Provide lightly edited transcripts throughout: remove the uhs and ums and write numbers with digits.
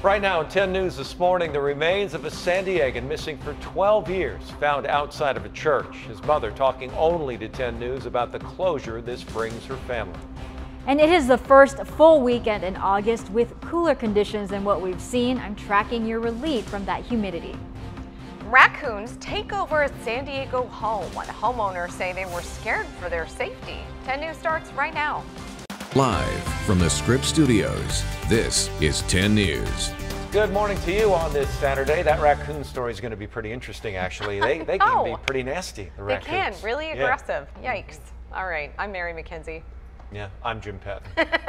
Right now in 10 News this morning, the remains of a San Diegan missing for 12 years found outside of a church. His mother talking only to 10 News about the closure this brings her family. And it is the first full weekend in August with cooler conditions than what we've seen. I'm tracking your relief from that humidity. Raccoons take over a San Diego home when homeowners say they were scared for their safety. 10 News starts right now. Live from the Scripps Studios, this is 10 News. Good morning to you on this Saturday. That raccoon story is going to be pretty interesting, actually. They can be pretty nasty, the raccoons. They can, really aggressive. Yeah. Yikes. All right, I'm Mary McKenzie. Yeah, I'm Jim Pettin.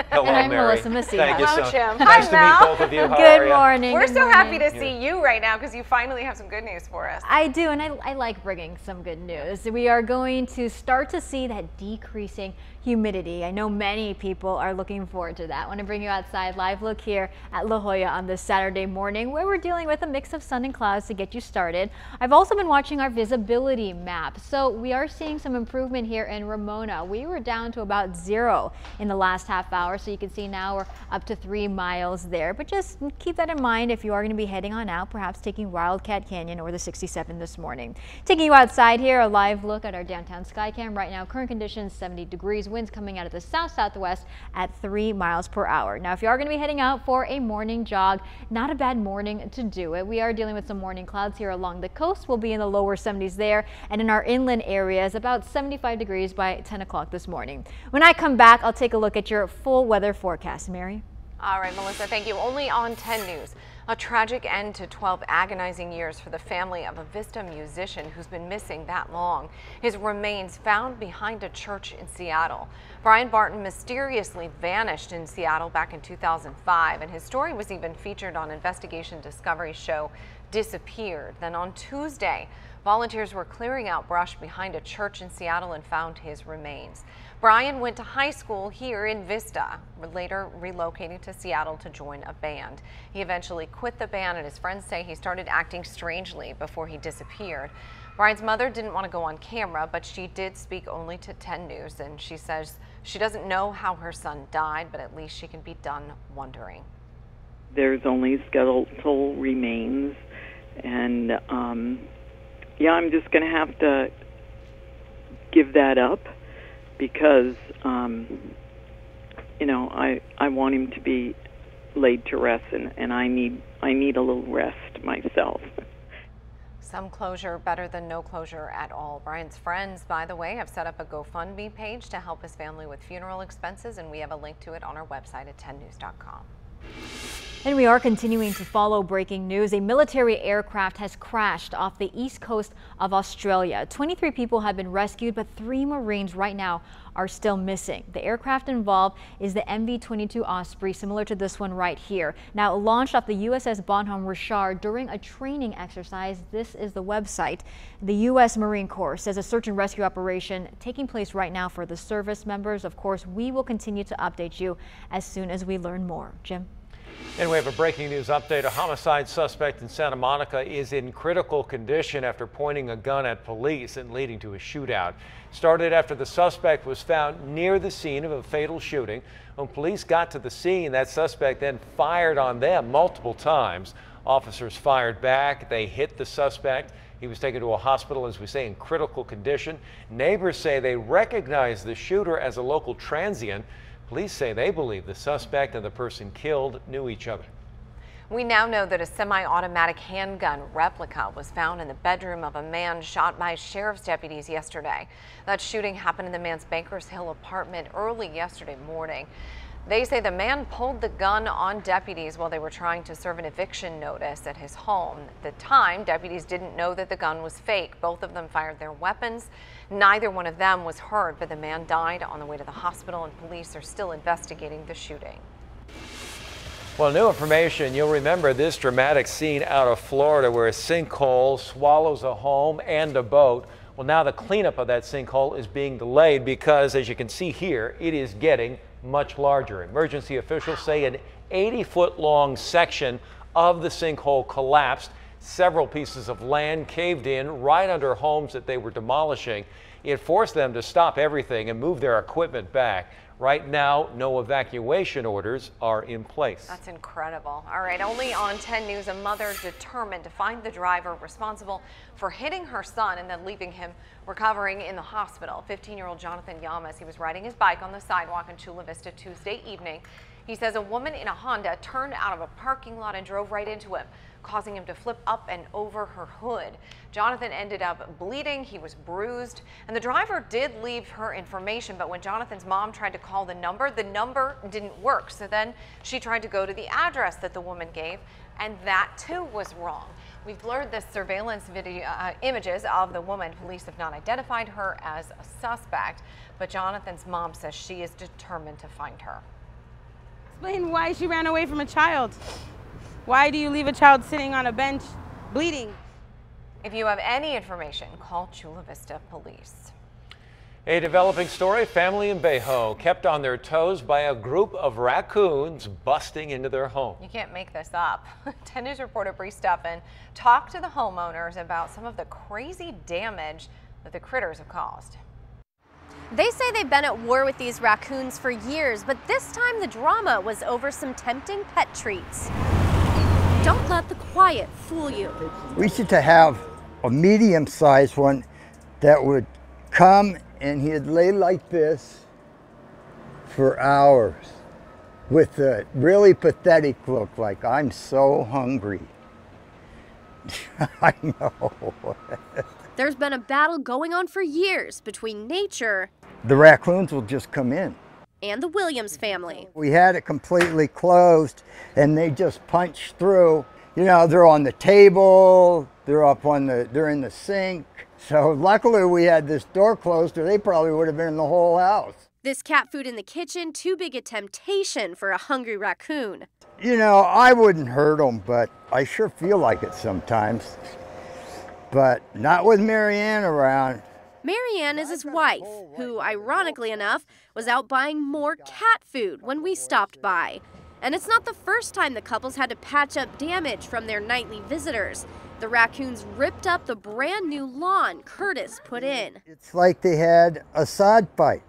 Hello, and I'm Mary. Melissa Messina. Thank you Hello, so Jim. Nice to Mel. meet both of you. How are Good you? morning. We're good so morning. happy to see you right now because you finally have some good news for us. I do, and I like bringing some good news. We are going to start to see that decreasing humidity. I know many people are looking forward to that. I want to bring you outside. Live look here at La Jolla on this Saturday morning where we're dealing with a mix of sun and clouds to get you started. I've also been watching our visibility map. So we are seeing some improvement here in Ramona. We were down to about 0 in the last half hour. So you can see now we're up to 3 miles there. But just keep that in mind if you are going to be heading on out, perhaps taking Wildcat Canyon or the 67 this morning. Taking you outside here, a live look at our downtown Skycam. Right now, current conditions 70 degrees. Winds coming out of the south-southwest at 3 miles per hour. Now, if you are going to be heading out for a morning jog, not a bad morning to do it. We are dealing with some morning clouds here along the coast. We'll be in the lower 70s there, and in our inland areas, about 75 degrees by 10 o'clock this morning. When I come back, I'll take a look at your full weather forecast. Mary? All right, Melissa, thank you. Only on 10 News. A tragic end to 12 agonizing years for the family of a Vista musician who's been missing that long. His remains found behind a church in Seattle. Brian Barton mysteriously vanished in Seattle back in 2005, and his story was even featured on Investigation Discovery's show Disappeared. Then on Tuesday, volunteers were clearing out brush behind a church in Seattle and found his remains. Brian went to high school here in Vista, later relocating to Seattle to join a band. He eventually quit the band, and his friends say he started acting strangely before he disappeared. Brian's mother didn't want to go on camera, but she did speak only to 10 News, and she says she doesn't know how her son died, but at least she can be done wondering. There's only skeletal remains, and yeah, I'm just going to have to give that up because, you know, I want him to be laid to rest, and I need a little rest myself. Some closure better than no closure at all. Brian's friends, by the way, have set up a GoFundMe page to help his family with funeral expenses, and we have a link to it on our website at 10news.com. And we are continuing to follow breaking news. A military aircraft has crashed off the east coast of Australia. 23 people have been rescued, but 3 Marines right now are still missing. The aircraft involved is the MV-22 Osprey, similar to this one right here. Now launched off the USS Bonhomme Richard during a training exercise. This is the website. The U.S. Marine Corps says a search and rescue operation taking place right now for the service members. Of course, we will continue to update you as soon as we learn more. Jim? And we have a breaking news update. A homicide suspect in Santa Monica is in critical condition after pointing a gun at police and leading to a shootout. Started after the suspect was found near the scene of a fatal shooting. When police got to the scene, that suspect then fired on them multiple times. Officers fired back. They hit the suspect. He was taken to a hospital, as we say, in critical condition. Neighbors say they recognize the shooter as a local transient. Police say they believe the suspect and the person killed knew each other. We now know that a semi-automatic handgun replica was found in the bedroom of a man shot by sheriff's deputies yesterday. That shooting happened in the man's Bankers Hill apartment early yesterday morning. They say the man pulled the gun on deputies while they were trying to serve an eviction notice at his home. At the time, deputies didn't know that the gun was fake. Both of them fired their weapons. Neither one of them was hurt, but the man died on the way to the hospital, and police are still investigating the shooting. Well, new information. You'll remember this dramatic scene out of Florida where a sinkhole swallows a home and a boat. Well, now the cleanup of that sinkhole is being delayed because, as you can see here, it is getting much larger. Emergency officials say an 80-foot long section of the sinkhole collapsed. Several pieces of land caved in right under homes that they were demolishing. It forced them to stop everything and move their equipment back. Right now, no evacuation orders are in place. That's incredible. All right, only on 10 News, a mother determined to find the driver responsible for hitting her son and then leaving him recovering in the hospital. 15-year-old Jonathan Yamas, he was riding his bike on the sidewalk in Chula Vista Tuesday evening. He says a woman in a Honda turned out of a parking lot and drove right into him, causing him to flip up and over her hood. Jonathan ended up bleeding. He was bruised, and the driver did leave her information, but when Jonathan's mom tried to call the number didn't work. So then she tried to go to the address that the woman gave, and that too was wrong. We've blurred the surveillance video images of the woman. Police have not identified her as a suspect, but Jonathan's mom says she is determined to find her. Explain why she ran away from a child. Why do you leave a child sitting on a bench bleeding? If you have any information, call Chula Vista Police. A developing story, family in Bayho kept on their toes by a group of raccoons busting into their home. You can't make this up. 10 News reporter Bree Steffen talked to the homeowners about some of the crazy damage that the critters have caused. They say they've been at war with these raccoons for years, but this time the drama was over some tempting pet treats. Don't let the quiet fool you. We used to have a medium-sized one that would come and he'd lay like this for hours with a really pathetic look, like, I'm so hungry. I know. There's been a battle going on for years between nature The raccoons will just come in. and the Williams family. We had it completely closed and they just punched through. You know, they're on the table, they're in the sink. So luckily we had this door closed or they probably would have been in the whole house. This cat food in the kitchen, too big a temptation for a hungry raccoon. You know, I wouldn't hurt them, but I sure feel like it sometimes. But not with Marianne around. Marianne is his wife, who, ironically enough, was out buying more cat food when we stopped by. And it's not the first time the couple's had to patch up damage from their nightly visitors. The raccoons ripped up the brand new lawn Curtis put in. It's like they had a sod fight.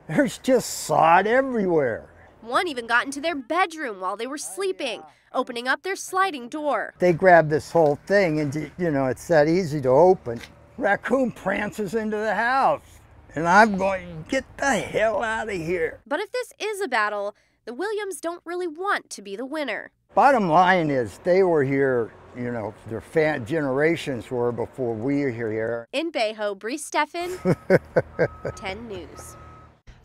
There's just sod everywhere. One even got into their bedroom while they were sleeping, opening up their sliding door. They grabbed this whole thing and, you know, it's that easy to open. Raccoon prances into the house and I'm going, get the hell out of here. But if this is a battle, the Williams don't really want to be the winner. Bottom line is they were here, you know, their generations were before we were here. In Bayho, Bree Steffen, 10 News.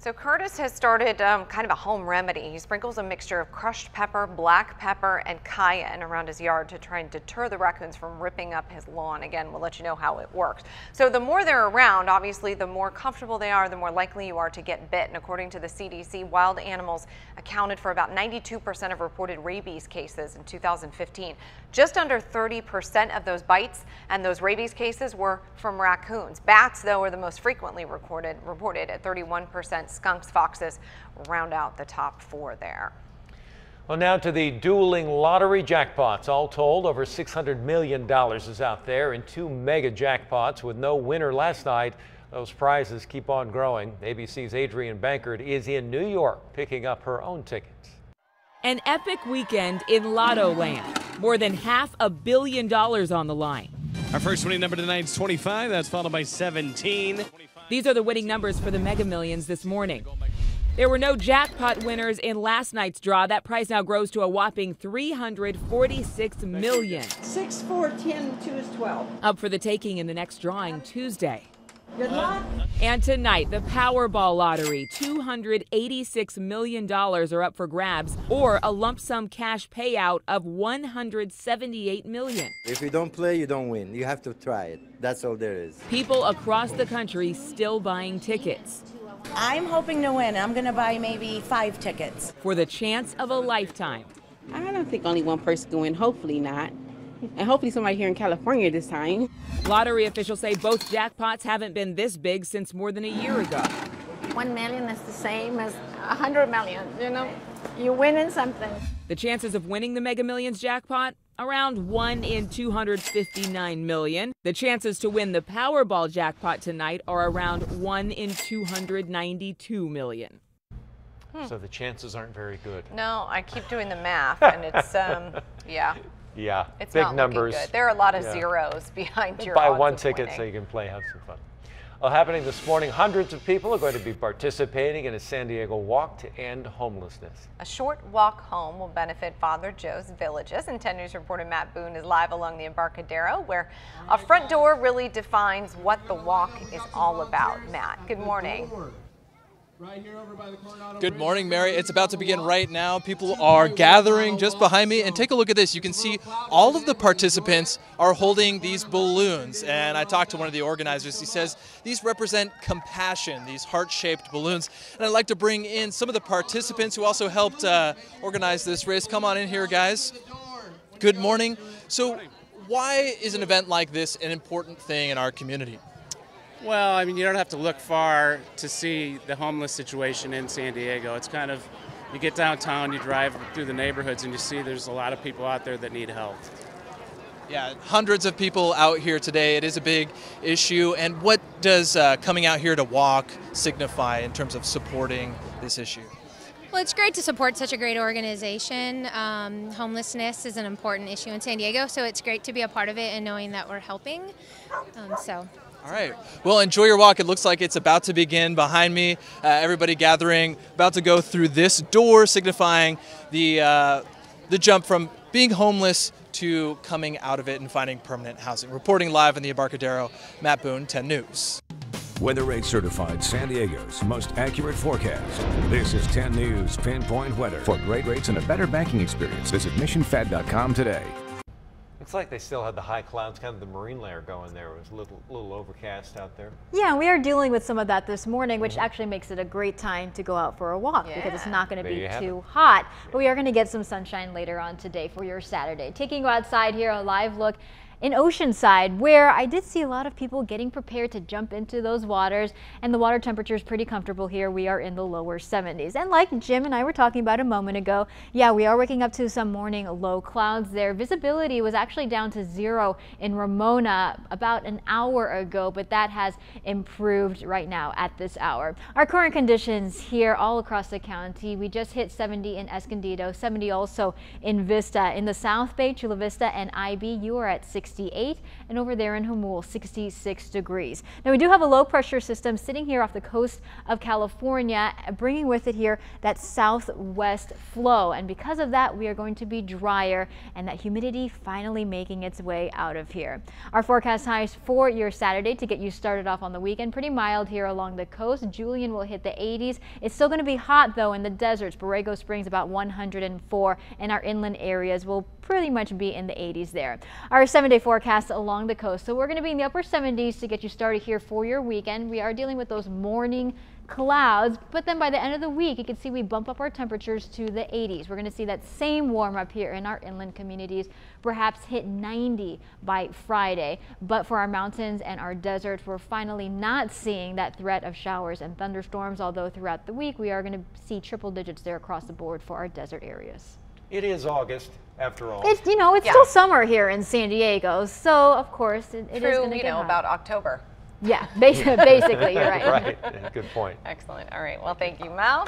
So Curtis has started kind of a home remedy. He sprinkles a mixture of crushed pepper, black pepper, and cayenne around his yard to try and deter the raccoons from ripping up his lawn. Again, we'll let you know how it works. So the more they're around, obviously, the more comfortable they are, the more likely you are to get bit. And according to the CDC, wild animals accounted for about 92% of reported rabies cases in 2015. Just under 30% of those bites and those rabies cases were from raccoons. Bats, though, are the most frequently reported at 31%. Skunks, foxes round out the top four there. Well, now to the dueling lottery jackpots. All told, over $600 million is out there in 2 mega jackpots with no winner last night. Those prizes keep on growing. ABC's Adrienne Bankert is in New York picking up her own tickets. An epic weekend in Lotto Land. More than $500 million on the line. Our first winning number tonight is 25. That's followed by 17. These are the winning numbers for the Mega Millions this morning. There were no jackpot winners in last night's draw. That prize now grows to a whopping $346 million. 6, 4, 10, 2 is 12. Up for the taking in the next drawing Tuesday. Good luck. And tonight, the Powerball lottery, $286 million are up for grabs, or a lump sum cash payout of $178 million. If you don't play, you don't win. You have to try it. That's all there is. People across the country still buying tickets. I'm hoping to win. I'm going to buy maybe 5 tickets. For the chance of a lifetime. I don't think only one person can win. Hopefully not. And hopefully somebody here in California this time. Lottery officials say both jackpots haven't been this big since more than a year ago. 1 million is the same as 100 million, you know, you're winning something. The chances of winning the Mega Millions jackpot? Around 1 in 259 million. The chances to win the Powerball jackpot tonight are around 1 in 292 million. So the chances aren't very good. No, I keep doing the math, and it's, yeah. Yeah, It's big not numbers. looking good. There are a lot of zeros behind your Buy odds one of ticket winning. so you can play, have some fun. Well, happening this morning, hundreds of people are going to be participating in a San Diego walk to end homelessness. A short walk home will benefit Father Joe's Villages, and 10 News reporter Matt Boone is live along the Embarcadero, where a front door really defines what the walk is all about. Matt, good morning. Good morning, Mary. It's about to begin right now. People are gathering just behind me, and take a look at this. You can see all of the participants are holding these balloons, and I talked to one of the organizers. He says these represent compassion, these heart-shaped balloons, and I'd like to bring in some of the participants who also helped organize this race. Come on in here, guys. Good morning. So why is an event like this an important thing in our community? Well, I mean, you don't have to look far to see the homeless situation in San Diego. It's kind of, you get downtown, you drive through the neighborhoods, and you see there's a lot of people out there that need help. Yeah, hundreds of people out here today. It is a big issue. And what does coming out here to walk signify in terms of supporting this issue? Well, it's great to support such a great organization. Homelessness is an important issue in San Diego, so it's great to be a part of it and knowing that we're helping. All right. Well, enjoy your walk. It looks like it's about to begin behind me. Everybody gathering, about to go through this door, signifying the jump from being homeless to coming out of it and finding permanent housing. Reporting live in the Embarcadero, Matt Boone, 10 News. WeatherRate certified San Diego's most accurate forecast. This is 10 News Pinpoint Weather. For great rates and a better banking experience, visit missionfed.com today. Looks like they still had the high clouds, kind of the marine layer going there. It was a little overcast out there. Yeah, we are dealing with some of that this morning, which actually makes it a great time to go out for a walk because it's not going to be too hot. But we are going to get some sunshine later on today for your Saturday. Taking you outside here, a live look in Oceanside, where I did see a lot of people getting prepared to jump into those waters, and the water temperature is pretty comfortable here. We are in the lower 70s. And like Jim and I were talking about a moment ago, yeah, we are waking up to some morning low clouds there. Visibility was actually down to 0 in Ramona about an hour ago, but that has improved right now at this hour. Our current conditions here all across the county, we just hit 70 in Escondido, 70 also in Vista. In the South Bay, Chula Vista and IB, you are at 68, and over there in Jamul, 66 degrees. Now we do have a low pressure system sitting here off the coast of California, bringing with it here that southwest flow, and because of that we are going to be drier and that humidity finally making its way out of here. Our forecast highs for your Saturday to get you started off on the weekend, pretty mild here along the coast. Julian will hit the 80s. It's still going to be hot though in the deserts. Borrego Springs about 104, and our inland areas will pretty much be in the 80s there. Our 7-day forecast along the coast, so we're going to be in the upper 70s to get you started here for your weekend. We are dealing with those morning clouds, but then by the end of the week you can see we bump up our temperatures to the 80s. We're going to see that same warm up here in our inland communities, perhaps hit 90 by Friday. But for our mountains and our deserts, we're finally not seeing that threat of showers and thunderstorms, although throughout the week we are going to see triple digits there across the board for our desert areas. It is August, after all. It's, it's still summer here in San Diego, so of course it is going to get hot. About October. Yeah, basically, you're right. Right, good point. Excellent. All right, well, thank you, Mal.